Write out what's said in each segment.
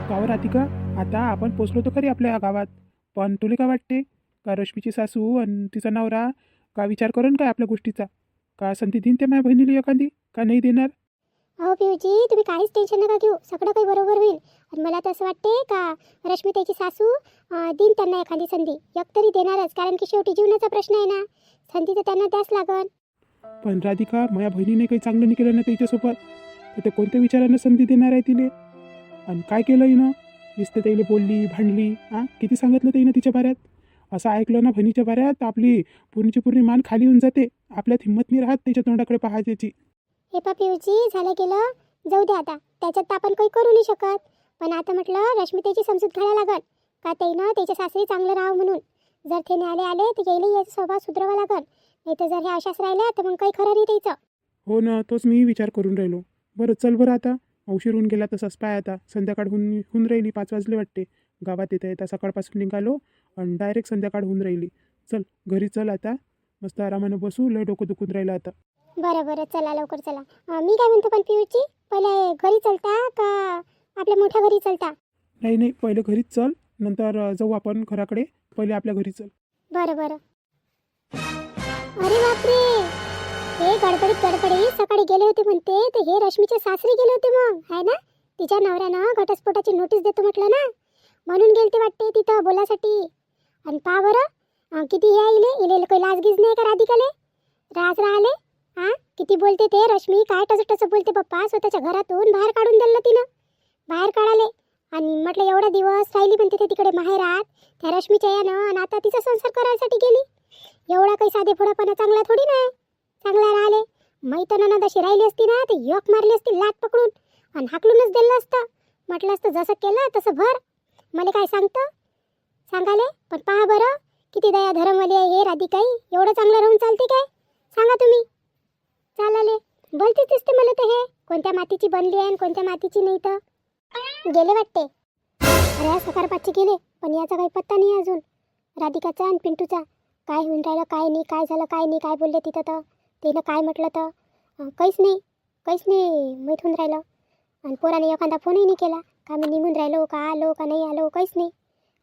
गावावर राधिका, आता आपण पोचलो तर खरी आपल्या गावात, पण तुला काय वाटते का रश्मीची सासू आणि तिचा नवरा का विचार करून काय आपल्या गोष्टीचा, का संधी देईन ते माझ्या बहिणीला एखादी का नाही देणार? अहो पिऊजी, तुम्ही काहीच टेन्शन नका घेऊ, सगळं काही बरोबर होईल. आणि मला तर असं वाटते का रश्मी त्याची सासू देईन त्यांना एखादी संधी, एक तरी देणारच, कारण की शेवटी जीवनाचा प्रश्न आहे ना. संधी तर त्यांना द्याच लागल. पण राधिका, माझ्या बहिणीने काही चांगलं नाही केलं ना त्याच्यासोबत, तर ते कोणत्या विचारानं संधी देणार आहे तिले? आणि काय केलं हिनं? नुसतं त्याला बोलली भांडली, हां किती सांगितलं त्यानं तिच्या बाऱ्यात. असं ऐकलं ना बहिणीच्या बाऱ्यात, आपली पूर्णची पूर्ण मान खाली होऊन जाते, आपल्यात हिंमत नाही राहत त्याच्या तोंडाकडे पाहायची. हे पा पिऊजी, झालं गेलं, जाऊ दे आता, त्याच्यात तर आपण काही करू नाही शकत. पण आता म्हटलं रश्मी त्याची समजूत घ्यायला लागल का त्यानं त्याच्या सासरी चांगलं राहावं म्हणून. जर ते आले तर गेले याचा स्वभाव सुधरावा लागल, नाही तर जर हे अशाच राहिल्या तर मग काही खरं नाही त्याचं. हो ना, तोच मी विचार करून राहिलो. बरं चल बरं, आता उशीर होऊन गेला तसाच पाय, आता संध्याकाळ होऊन राहिली, 5 वाजले वाटते. गावात येता येता सकाळपासून निघालो आणि डायरेक्ट संध्याकाळ होऊन राहिली. चल घरी चल आता, मस्त आरामानं बसू, लय डोकं दुखून राहिलं आता. बरं बरं, चला लवकर चला. मी काय म्हणतो पण पिऊजी, पहिले घरी चलता का आपल्या मोठ्या घरी चलता? नाही नाही, पहिले घरीच चल, नंतर जाऊ आपण घराकडे, पहिले आपल्या घरी चल. बरं बरं. अरे बापरे, हे गडबडीत सकाळी गेले होते म्हणते, तर हे रश्मीचे सासरी गेले होते मग, आहे ना? तिच्या नवऱ्यानं घटस्फोटाची नोटीस देतो म्हटलं ना, म्हणून गेलते वाटते तिथं बोलासाठी. आणि पहा बरं, किती हे इले काही लाजगीज नाही का राधिकाले? राज राहिले. हां, किती बोलते ते रश्मी, काय टसटस बोलते पप्पा. स्वतःच्या घरातून बाहेर काढून दिलं तिनं, बाहेर काढाले. आणि म्हटलं एवढा दिवस राहिली म्हणते ते तिकडे माहेरात त्या रश्मीच्या यानं, आणि आता तिचा संसार करायसाठी गेली. एवढा काही साधे फोडापणा चांगला थोडी नाही, चांगला राहिले. मैत्रिणीनं जशी राहिली असती ना, ते योग मारली असती लाट पकडून आणि हाकलूनच दिलं असतं. म्हटलं असतं जसं केलं तसं भर. मला काय सांगतं सांगाले. पण पहा बरं, किती दया धरमवाली आहे हे राधिकाई. एवढं चांगलं राहून चालते काय, सांगा तुम्ही? चालाले बोलतेच दिसते मला तर, हे कोणत्या मातीची बनली आहे आणि कोणत्या मातीची नाही. तर गेले वाटते. अरे सकाळपाचचे गेले, पण याचा काही पत्ता नाही अजून, राधिकाचा आणि पिंटूचा. काय होऊन राहिलं काय नाही, काय झालं काय नाही, काय बोलले तिथं तर तिनं काय म्हटलं तर काहीच नाही माहीत होऊन राहिलं. आणि पोराने एखादा फोनही नाही केला का मी निघून राहिलो का आलो का नाही आलो, काहीच नाही.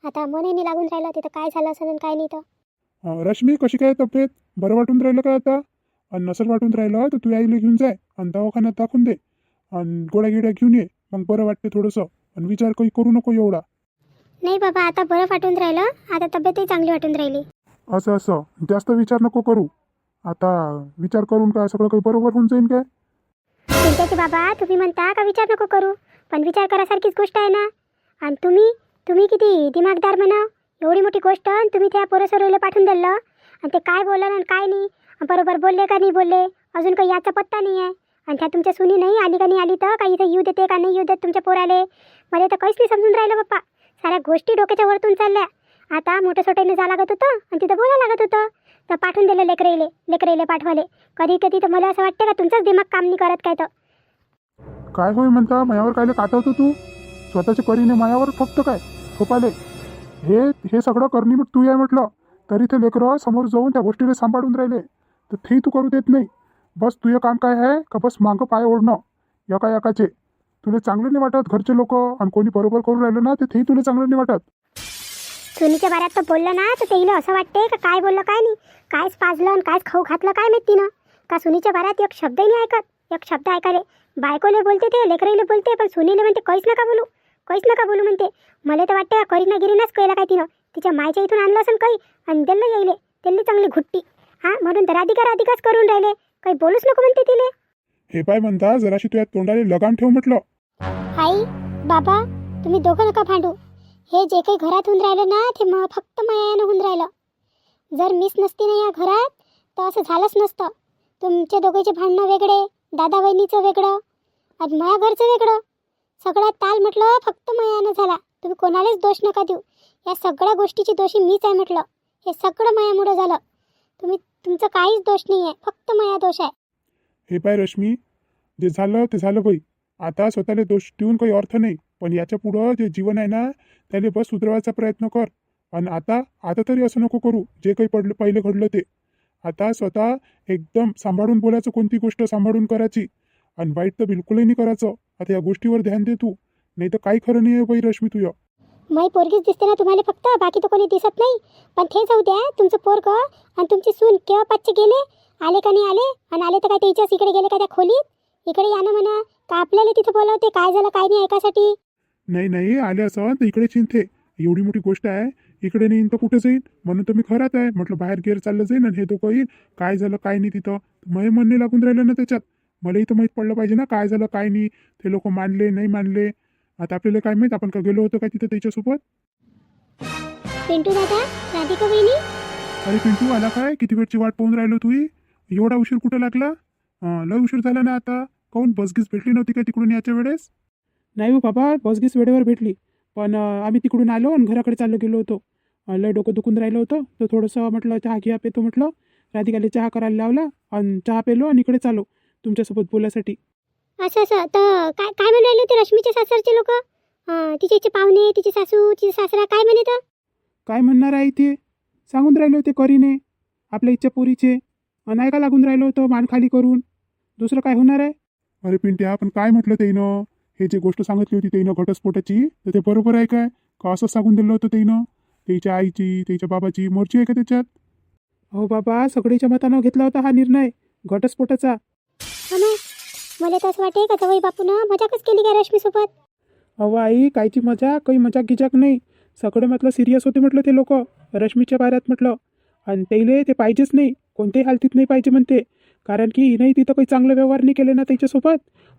आता मनही नाही लागून राहिलं तिथं काय झालं असं आणि काय नाही. तर रश्मी, कशी काय तब्येत? बरं वाटून राहिलं का आता? आणि नसल वाटून राहिलं तर तू आईला घेऊन जाय आणि दवाखान्यात दाखवून दे आणि गोळ्या गिड्या घेऊन ये, मग बरं वाटते थोडंसं. आणि विचार काही करू नको एवढा. नाही बाबा, आता बरं वाटून राहिलं, आता तब्येतही चांगली वाटून राहिली. असं जास्त विचार नको करू. आता विचार करून काय सगळं काही बरोबर होऊन जाईन काय? चिंताची बाबा, तुम्ही म्हणता का विचार नको करू, पण विचार करासारखीच गोष्ट आहे ना. आणि तुम्ही किती दिमागदार म्हणाव. एवढी मोठी गोष्ट आणि तुम्ही त्या पोरसरोला पाठवून दिलं, आणि ते काय बोललं आणि काय नाही, बरोबर बोलले का नाही बोलले, अजून काही याचा पत्ता नाही आहे. आणि त्या तुमच्या सुनी नाही आली का नाही आली, तर काही इथं येऊ देते का नाही येऊ देत तुमच्या पोराले. मला तर काहीच नाही समजून राहिलं बाप्पा. साऱ्या गोष्टी डोक्याच्या वरतून चालल्या. आता मोठं सोट्याने जा लागत होतं आणि तिथं बोलायला लागत होतं, तर पाठवून दिलं लेकरेले पाठवाले. कधी कधी तर मला असं वाटतं का तुमचंच दिमाग काम नाही करत काय. तर काय होय म्हणता, मायावर कायले काटवतो तू? स्वतःच्या करीने मायावर फक्त काय थोपाले? हे सगळं करणी मग तू आहे म्हटलं, तरी ते लेकरं समोर जाऊन त्या गोष्टीला सांभाळून राहिले, तर ते तू करू देत नाही. बस तुझं काम काय आहे का, बस मागं पाय ओढणं एकाचे. तुला चांगलं नाही वाटत घरचे लोक, आणि कोणी बरोबर करून राहिलं ना ते तुला चांगलं नाही वाटत. सुनीच्या बाऱ्यात तर बोललं ना, तर तेला असं वाटते का काय बोललं काय नाही, कायच पाजलं आणि कायच खाऊ घातलं काय माहिती तिनं. का सुनीच्या बाऱ्यात एक शब्दही नाही ऐकत, एक शब्द ऐकाले. बायकोले बोलते ते, लेकराईले बोलते, पण सुनीले म्हणते काहीच नका बोलू म्हणते. मला तर वाटते का करीना गिरीनाच केलं काय तिनं, तिच्या मायच्या इथून आणलं असं काही आणि दिलं यायले त्यांनी चांगली घुट्टी. हां, म्हणून तर राधिकाच करून राहिले, काही बोलूच नको म्हणते तिले. हे पाय म्हणता, जराशी तुझ्या तोंडाले लगाम ठेव म्हटलं. आई बाबा, तुम्ही दोघं नका भांडू. हे जे काही घरात होऊन राहिलं ना, ते फक्त मायानं होऊन राहिलं. जर मीच नसती ना या घरात, तर असं झालंच नसतं. तुमचे दोघांचे भांडणं वेगळे, दादा वहिनीचं वेगळं आणि माया घरचं वेगळं. सगळ्यात ताल म्हटलं फक्त मायानं झाला. तुम्ही कोणालाच दोष नका देऊ, या सगळ्या गोष्टीची दोषी मीच आहे म्हटलं. हे सगळं मायामुळं झालं. तुमचं काहीच दोष नाही आहे, फक्त माया दोष आहे. हे पाय रश्मी, जे झालं ते झालं बाई. आता स्वतःला दोष देऊन काही अर्थ नाही, पण याच्या पुढं जे जीवन आहे ना, त्याला बस सुधारवायचा प्रयत्न कर. आणि आता तरी असं नको करू जे काही पहिले घडलं ते. आता स्वतः एकदम सांभाळून बोलायचं, कोणती गोष्ट सांभाळून करायची, आणि वाईट तर बिलकुलही नाही करायचं. आता या गोष्टीवर ध्यान दे तू. नाही तर काही खरं नाही आहे बाई रश्मी तुझं. मै पोरगीच दिसते ना तुम्हाला फक्त, बाकी तर कोणी दिसत नाही. पण ते जाऊ द्या, तुमचं पोरग आणि तुमची सून केव्हा पाचचे गेले, आले का नाही आले? आणि आले तर काय त्याच्याच इकडे गेले का त्या खोलीत? इकडे या ना म्हणा, का आपल्याला तिथं बोलावते काय झालं काय नाही ऐकासाठी? नाही नाही आले असं तर इकडे चिंते, एवढी मोठी गोष्ट आहे, इकडे नाही तर कुठे जाईन म्हणून तर मी खरात आहे. म्हटलं बाहेर गेर चाललं जाईन आणि हे तो येईल काय झालं काय नाही तिथं. मग म्हणणे लागून राहिलं ना त्याच्यात. मला इथं माहीत पडलं पाहिजे ना काय झालं काय नाही. ते लोक मानले नाही मानले, आता आपल्याला काय माहीत आपण का गेलो होतो काय तिथं त्याच्यासोबत. पिंटू दादा, राधिका वहिनी, अरे पिंटू आला काय? किती वेळची वाट पाहून राहिलो तू? एवढा उशीर कुठं लागला? लय उशीर झाला ना आता. काहून बसगीस भेटली नव्हती का तिकडून याच्या वेळेस? नाही हो बाबा, बसगीस वेळेवर भेटली, पण आम्ही तिकडून आलो आणि घराकडे चाललो गेलो होतो. लय डोकं दुखून राहिलं होतं तर थोडंसं म्हटलं चहा घ्या पेतो म्हटलं. राधिकाला चहा करायला लावला आणि चहा पेलो आणि इकडे चालो तुमच्यासोबत बोलायसाठी. असं असं तर काय काय म्हणून राहिले होते रश्मीचे सासरचे लोक? तिचे पाहुणे, तिची सासू, तिची सासरा काय म्हणे तर? काय म्हणणार आहे ते सांगून राहिले होते करीने आपल्या इच्छा पुरीचे, नाही का लागून राहिलं होतं मान खाली करून. दुसरं काय होणार आहे? अरे पिंट्या आपण काय म्हटलं त्यानं? हे जे गोष्ट सांगितली होती त्यानं घटस्फोटाची, तर ते बरोबर आहे काय? का असं सांगून दिलं होतं त्यानं? त्याच्या आईची त्याच्या बाबाची मर्जी आहे का त्याच्यात? हो बाबा, सगळीच्या मतानं घेतला होता हा निर्णय घटस्फोटाचा. हो ना, मला तर असं वाटे का जवळ बापूनं मजाकच केली काय रश्मीसोबत? अहो आई, कायची मजा, काही मजाक गिजाक नाही. सगळे म्हटलं सिरियस होते म्हटलं ते लोक रश्मीच्या बाऱ्यात म्हटलं. आणि त्याला ते पाहिजेच नाही, कोणत्याही हालतीत नाही पाहिजे म्हणते. कारण की हिनंही तिथं काही चांगलं व्यवहार नाही केले ना त्याच्यासोबत.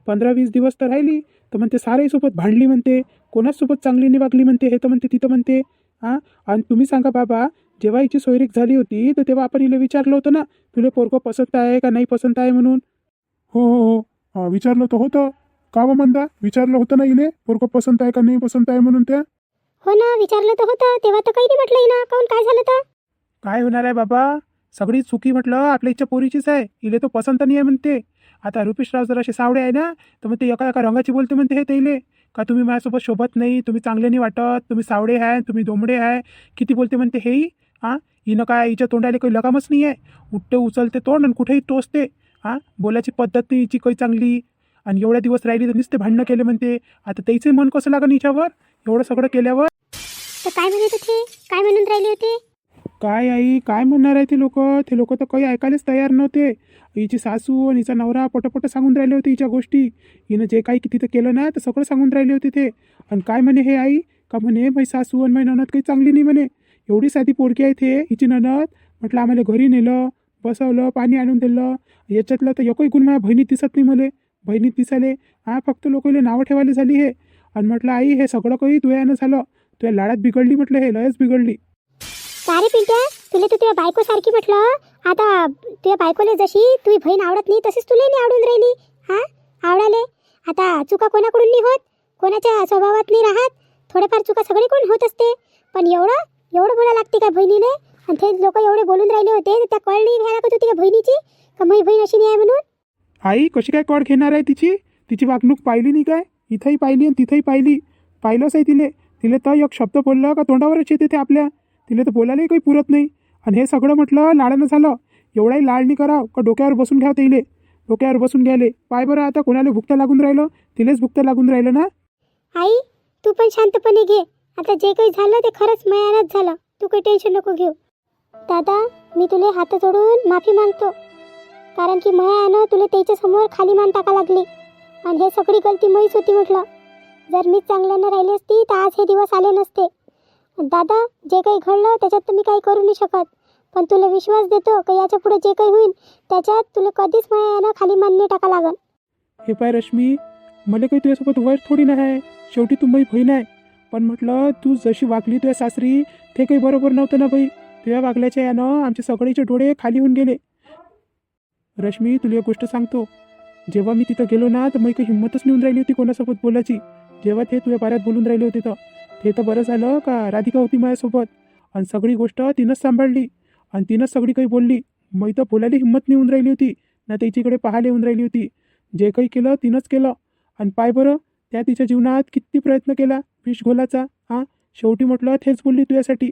15-20 दिवस तर राहिली तर म्हणते साऱ्यासोबत भांडली म्हणते, कोणाचसोबत चांगली नाही वागली म्हणते. हे तर म्हणते तिथं म्हणते. हां, आणि तुम्ही सांगा बाबा, जेव्हा हिची सोयरीक झाली होती तर तेव्हा आपण हिला विचारलं होतं ना, तुला पोरगं पसंत आहे का नाही पसंत आहे म्हणून. हो हो हो विचारलं तर होतं. का व म्हणता विचारलं होतं ना इले पोरगं पसंत आहे का नाही पसंत आहे म्हणून त्या? हो ना, विचारलं तर होतं तेव्हा तर काही नाही म्हटलं ना. काऊन काय झालं तर? काय होणार आहे बाबा, सगळी चुकी म्हटलं आपल्या इच्छा पोरीचीच आहे. इले तो पसंत नाही आहे म्हणते. आता रुपेशराव जर असे सावडे आहे ना, तर मग ते एका एका रंगाची बोलते म्हणते हे त्याले, का तुम्ही माझ्यासोबत शोभत नाही, तुम्ही चांगले नाही वाटत, तुम्ही सावडे आहे, तुम्ही दोंबडे आहे, किती बोलते म्हणते हेही. हां, हिनं काय हिच्या तोंडाला काही लगामच नाही आहे. उठते उचलते तोंड आणि कुठेही टोचते. हां, बोलायची पद्धत नाही हिची काही चांगली. आणि एवढ्या दिवस राहिली तर नुसते भांडणं केले म्हणते. आता त्याचे मन कसं लागन हिच्यावर एवढं सगळं केल्यावर? तर काय म्हणत होते, काय म्हणून राहिले होते? काय आई, काय म्हणणार आहे ते लोक तर काही ऐकायलाच तयार नव्हते. हिची सासू आणि हिचा नवरा पटपट सांगून राहिले होते हिच्या गोष्टी. हिनं जे काही तिथं केलं ना तर सगळं सांगून राहिले होते ते. आणि काय म्हणे हे आई, का म्हणे माझी सासू आणि माझी ननद काही चांगली नाही म्हणे. एवढी साधी पोरगी आहे ते हिची ननद. म्हटलं आम्हाला घरी नेलं, बसवलं, पाणी आणून दिलं. याच्यातलं तर एकही गुण माझ्या बहिणीत दिसत नाही मला. बहिणीत दिसाले हां, फक्त लोकांना नावं ठेवायला झाली हे. आणि म्हटलं आई, हे सगळं काही तुझ्यानं झालं, तुझ्या लाडात बिघडली म्हटलं, हे लयच बिघडली. का रे पिंट्या, तुला तर तुझ्या बायको सारखी म्हटलं. आता तुझ्या बायकोला जशी तुझी बहीण आवडत नाही तशीच तुला नाही आवडून राहिली. हां, आवडाले. आता चुका कोणाकडून नाही होत, कोणाच्या स्वभावात नाही राहत. थोडेफार चुका सगळे कोण होत असते. पण एवढं एवढं बोला लागते का बहिणीने? आणि ते लोक एवढे बोलून राहिले होते तर त्या कळ नाही घ्यायला लागत होती का बहिणीची, का माझी बहीण अशी नाही आहे म्हणून? आई कशी काय कड घेणार आहे तिची? तिची वागणूक पाहिली नाही काय? इथंही पाहिली आणि तिथंही पाहिली. पाहिलंच आहे तिले. तिले तर एक शब्द बोललं का तोंडावरच येते ते आपल्या. तिला तर बोलायलाही काही पुरत नाही. आणि हे सगळं म्हटलं लाडानं झालं. एवढाही लाड नाही करावं का डोक्यावर बसून घ्यावं तिले. डोक्यावर बसून घ्यायले पाय बरं. आता कोणाला भुकता लागून राहिलं, तिलेच भुकता लागून राहिलं ना. आई, तू पण शांतपणे घे. आता जे काही झालं ते खरंच मयानच झालं. तू काही टेन्शन नको घेऊ. दादा, मी तुला हात जोडून माफी मागतो. कारण की मयानं तुला त्याच्या समोर खाली मान टाका लागली. आणि हे सगळी गलती मीच होती म्हटलं. जर मीच चांगल्यानं राहिली असती तर आज हे दिवस आले नसते. दादा, जे काही घडलं त्याच्यात तुम्ही काही करू नाही शकत. पण तुला विश्वास देतो की याच्या पुढे जे काही होईल त्याच्यात तुला कधीच मयानं खाली मान नाही टाका लागल. हे पाय रश्मी, मला काही तुझ्यासोबत वैर थोडी नाही आहे. शेवटी तू माझी बहीण आहे. पण म्हटलं तू जशी वागली तुझ्या सासरी ते काही बरोबर नव्हतं ना बाई. तुझ्या वागल्याच्या यानं आमचे सगळेचे डोळे खाली होऊन गेले. रश्मी, तुला एक गोष्ट सांगतो. जेव्हा मी तिथं गेलो ना तर मग काही हिंमतच नेऊन राहिली होती कोणासोबत बोलायची. जेव्हा ते तुझ्या बाऱ्यात बोलून राहिले होते तर ते तर बरं झालं का राधिका होती माझ्यासोबत. आणि सगळी गोष्ट तिनंच सांभाळली आणि तिनंच सगळी काही बोलली. मग तर बोलायला हिंमत नाही होऊन राहिली होती ना, त्याच्याकडे पाहायला येऊन राहिली होती. जे काही केलं तिनंच केलं. आणि पाय बरं, त्या तिच्या जीवनात किती प्रयत्न केला विष घोलाचा. हां, शेवटी म्हटलं हेच बोलली तुझ्यासाठी.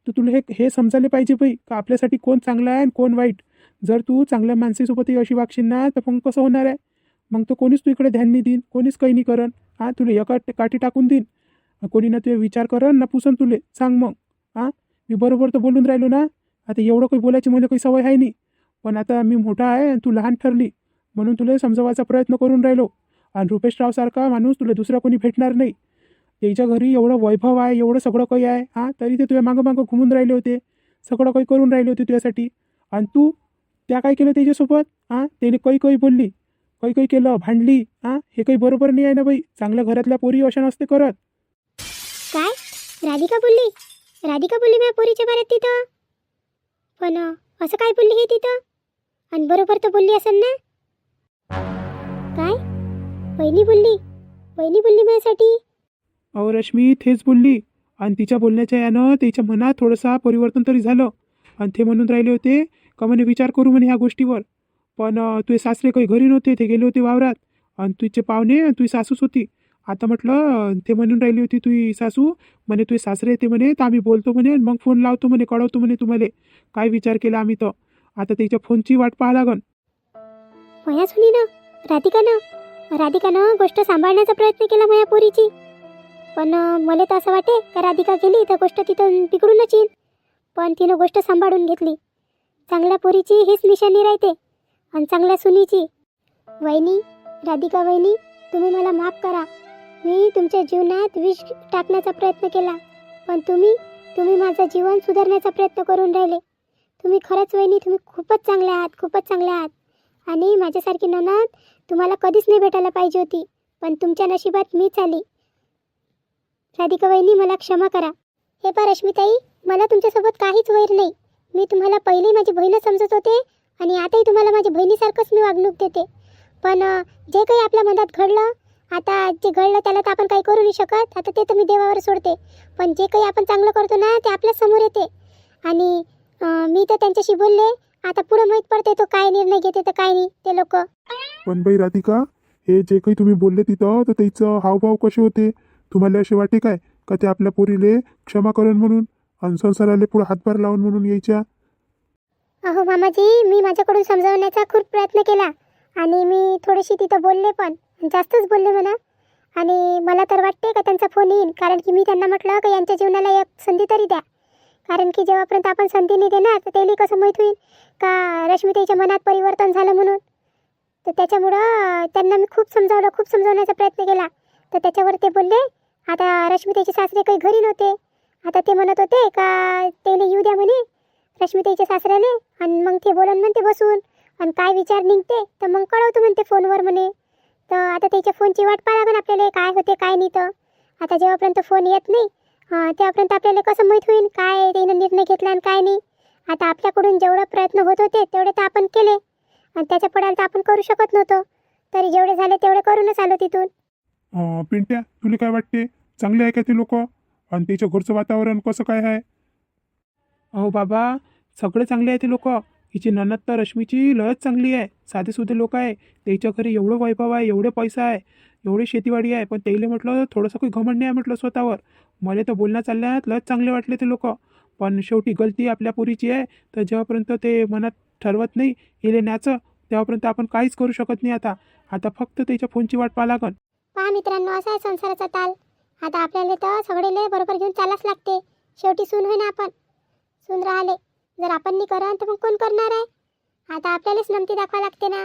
तर तुला हे समजायला पाहिजे बाई का आपल्यासाठी कोण चांगला आहे आणि कोण वाईट. जर तू चांगल्या माणसासोबतही अशी वागशील ना तर मग कसं होणार आहे? मग तर कोणीच तू इकडे ध्यान नाही देईन, कोणीच काही नाही करन. हां, तुला एका काठी टाकून देईन. कोणी ना तुझे विचार करन ना पुसन तुले. सांग मग. हां, मी बरोबर तर बोलून राहिलो ना. आता एवढं काही बोलायची मला काही सवय आहे नाही, पण आता मी मोठा आहे आणि तू लहान ठरली म्हणून तुला समजवायचा प्रयत्न करून राहिलो. आणि रुपेशरावसारखा माणूस तुला दुसरा कोणी भेटणार नाही. त्याच्या घरी एवढं वैभव आहे, एवढं सगळं काही आहे. हां, तरी ते तुझ्या मागं मागं घुमून राहिले होते, सगळं काही करून राहिले होते तुझ्यासाठी. आणि तू त्या काय केलं त्याच्यासोबत? हां, त्याने काही काही बोलली, काही काही केलं, भांडली. हां, हे काही बरोबर नाही आहे ना बाई. चांगल्या घरातल्या पोरी अशा नसते करत. काय राधिका बोलली? राधिका बोलली माझ्या पोरीच्या बाऱ्यात तिथं? पण असं काय बोलली हे तिथं? आणि बरोबर तर बोलली असेल ना? काय वहिनी बोलली? वहिनी बोलली माझ्यासाठी? अहो रश्मी तेच बोलली. आणि तिच्या बोलण्याच्या यानं तिच्या मनात थोडंसं परिवर्तन तरी झालं. आणि ते म्हणून राहिले होते का म्हणे विचार करू म्हणे ह्या गोष्टीवर. पण तुझे सासरे काही घरी नव्हते, ते गेले होते वावरात. आणि तुझे पाहुणे आणि तुझी सासूच होती. आता म्हटलं ते म्हणून राहिली होती तुझी सासू म्हणे तुझे सासरे येते म्हणे, तर आम्ही बोलतो म्हणे, मग फोन लावतो म्हणे, कळवतो म्हणे तुम्हाला काय विचार केला आम्ही. तर आता त्याच्या फोनची वाट पाहा लागन. माझ्या सुनीनं, राधिकानं गोष्ट सांभाळण्याचा प्रयत्न केला माझ्या पोरीची. पण मला तर असं वाटे का राधिका गेली तर गोष्ट तिथं बिघडूनच येईल. पण तिनं गोष्ट सांभाळून घेतली. चांगल्या पोरीची हीच निशाणी राहते आणि चांगल्या सुनीची. वहिनी, राधिका वहिनी, तुम्ही मला माफ करा. मी तुमच्या जीवनात विष टाकण्याचा प्रयत्न केला, पण तुम्ही माझं जीवन सुधारण्याचा प्रयत्न करून राहिले. तुम्ही खरंच वहिनी, तुम्ही खूपच चांगले आहात, खूपच चांगले आहात. आणि माझ्यासारखी नणद तुम्हाला कधीच नाही भेटायला पाहिजे होती, पण तुमच्या नशिबात मीच आली. राधिका वहिनी, मला क्षमा करा. हे पहा रश्मीताई, मला तुमच्यासोबत काहीच वैर नाही. मी तुम्हाला पहिले माझी बहीणच समजत होते आणि आताही तुम्हाला माझ्या बहिणीसारखंच मी वागणूक देते. पण जे काही आपल्या मनात घडलं, आता जे घडलं त्याला तर आपण काही करू नाही शकत. आता ते तर मी देवावर सोडते. पण जे काही आपण चांगलं करतो ना ते आपल्या समोर येते. आणि मी तर त्यांच्याशी बोलले. आता पुढे माहीत पडते तो काय निर्णय घेते तर काय नाही ते लोक. पण बाई राधिका, हे जे काही तुम्ही बोलले तिथं, तर त्याचं हावभाव कसे होते? तुम्हाला असे वाटे काय का ते आपल्या पोरीले क्षमा करण म्हणून आणि संसाराले पुढे हातभार लावून म्हणून यायच्या? अहो मामाजी, मी माझ्याकडून समजावण्याचा खूप प्रयत्न केला आणि मी थोडीशी तिथं बोलले, पण जास्तच बोलले म्हणा. आणि मला तर वाटते का त्यांचा फोन येईल, कारण की मी त्यांना म्हटलं की यांच्या जीवनाला एक संधी तरी द्या. कारण की जेव्हापर्यंत आपण संधी नाही देणार तर त्याला कसं माहीत होईल का रश्मिताईच्या मनात परिवर्तन झालं म्हणून. तर त्याच्यामुळं त्यांना मी खूप समजावण्याचा प्रयत्न केला. तर त्याच्यावर ते बोलले. आता रश्मिताईचे सासरे काही घरी नव्हते. आता ते म्हणत होते का त्याला येऊ द्या म्हणे रश्मिताईच्या सासऱ्याने, आणि मग ते बोलून म्हणते बसून, आणि काय विचार निघते तर मग कळवतो म्हणते फोनवर म्हणे. तर आता त्याच्या फोनची वाट पाहा लागेल आपल्याला, काय होते काय नाही. तर आता जेव्हापर्यंत फोन येत नाही तेव्हापर्यंत आपल्याला कसं माहीत होईल काय त्यानं निर्णय घेतला आणि काय नाही. आता आपल्याकडून जेवढा प्रयत्न होत होते तेवढे तर आपण केले, आणि त्याच्या पडायला तर आपण करू शकत नव्हतो. तरी जेवढे झाले तेवढे करूनच आलो तिथून. पिंट्या, तुला काय वाटते? चांगले आहे का ते लोक? आणि त्याच्या घरचं वातावरण कसं काय आहे? अहो बाबा, सगळे चांगले आहे ते लोक. हिची ननद तर रश्मीची लयच चांगली आहे. साधेसुधे लोक आहे. त्याच्या घरी एवढं वैभव आहे, एवढे पैसा आहे, एवढी शेतीवाडी आहे. पण त्याला म्हटलं थोडंसं काही घमंड नाही आहे म्हटलं स्वतःवर. मला तर बोलण्या चालल्यात लयच चांगले वाटले ते लोक. पण शेवटी गलती आपल्या पुरीची आहे. तर जेव्हापर्यंत ते मनात ठरवत नाही इले न्याचं, तेव्हापर्यंत आपण काहीच करू शकत नाही. आता फक्त त्याच्या फोनची वाट पाहा लागन. पहा मित्रांनो, असा आहे संसाराचा ताल. आता आपल्याला तर सगळेले बरोबर घेऊन चालाच लागते. शेवटी सून होय ना आपण, सून राहिले. जर आपण नाही करा तर मग कोण करणार आहे? आता आपल्यालाच नमती दाखवा लागते ना.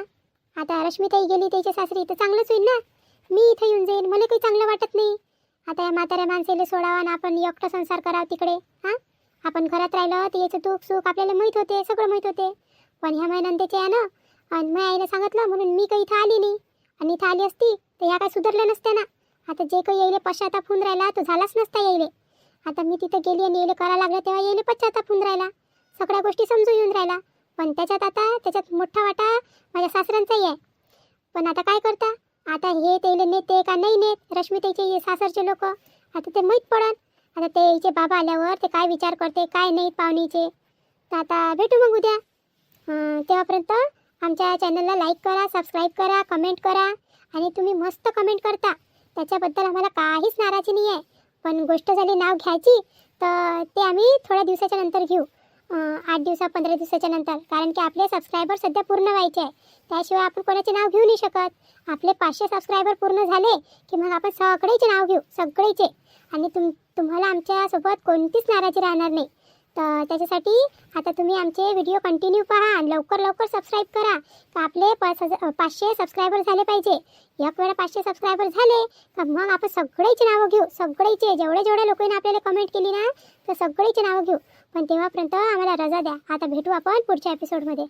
आता रश्मिताई गेली त्याच्या सासरी तर चांगलंच होईल ना. मी इथं येऊन जाईन, मला काही चांगलं वाटत नाही. आता या म्हाताऱ्या माणसाला सोडावा आणि आपण एकटं संसार करावा तिकडे. हां, आपण घरात राहिलं तर याचं दुःख सुख आपल्याला माहीत होते, सगळं माहीत होते. पण ह्या महिन्यांत्याच्या आहे ना, आणि माझ्या आईने सांगितलं म्हणून मी काही इथं आली नाही. आणि इथं आली असती तर ह्या काय सुधारल्या नसत्या ना. आता जे काही यायले पश्चाताप होऊन राहिला तो झालाच नसता यायले. आता मी तिथं गेली आणि यायले करायला लागलं तेव्हा यायले पश्चाताप होऊन राहिला, सगळ्या गोष्टी समजून येऊन राहिला. पण त्याच्यात मोठा वाटा माझ्या सासऱ्यांचाही आहे. पण आता काय करता, आता हे त्याला नेते का नाही नेत रश्मिताईचे सासरचे लोक, आता ते माहीत पडन. आता ते हिचे बाबा आल्यावर ते काय विचार करते काय नाही पाहुणीचे. तर आता भेटू मग उद्या. तेव्हापर्यंत आमच्या चॅनलला लाईक करा, सबस्क्राईब करा, कमेंट करा. आणि तुम्ही मस्त कमेंट करता, त्याच्याबद्दल आम्हाला काहीच नाराजी नाही आहे. पण गोष्ट झाली नाव घ्यायची तर ते आम्ही थोड्या दिवसाच्या नंतर घेऊ. 8 दिवसा 15 दिवसाच्या नंतर, कारण की आपले सबस्क्रायबर सध्या पूर्ण व्हायचे आहे. त्याशिवाय आपण कोणाचे नाव घेऊ नाही शकत. आपले 500 सबस्क्रायबर पूर्ण झाले की मग आपण सगळेचे नाव घेऊ, सगळेचे. आणि तुम्हाला आमच्यासोबत कोणतीच नाराजी राहणार नाही. तर त्याच्यासाठी आता तुम्ही आमचे व्हिडिओ कंटिन्यू पहा आणि लवकर लवकर सबस्क्राईब करा. तर आपले 500 सबस्क्रायबर झाले पाहिजे. एक वेळा 500 सबस्क्रायबर झाले का मग आपण सगळेचे नावं घेऊ, सगळेचे. जेवढ्या लोकांनी आपल्याला कमेंट केली ना तर सगळेचे नावं घेऊ. पण तेव्हापर्यंत आम्हाला रजा द्या. आता भेटू आपण पुढच्या एपिसोडमध्ये.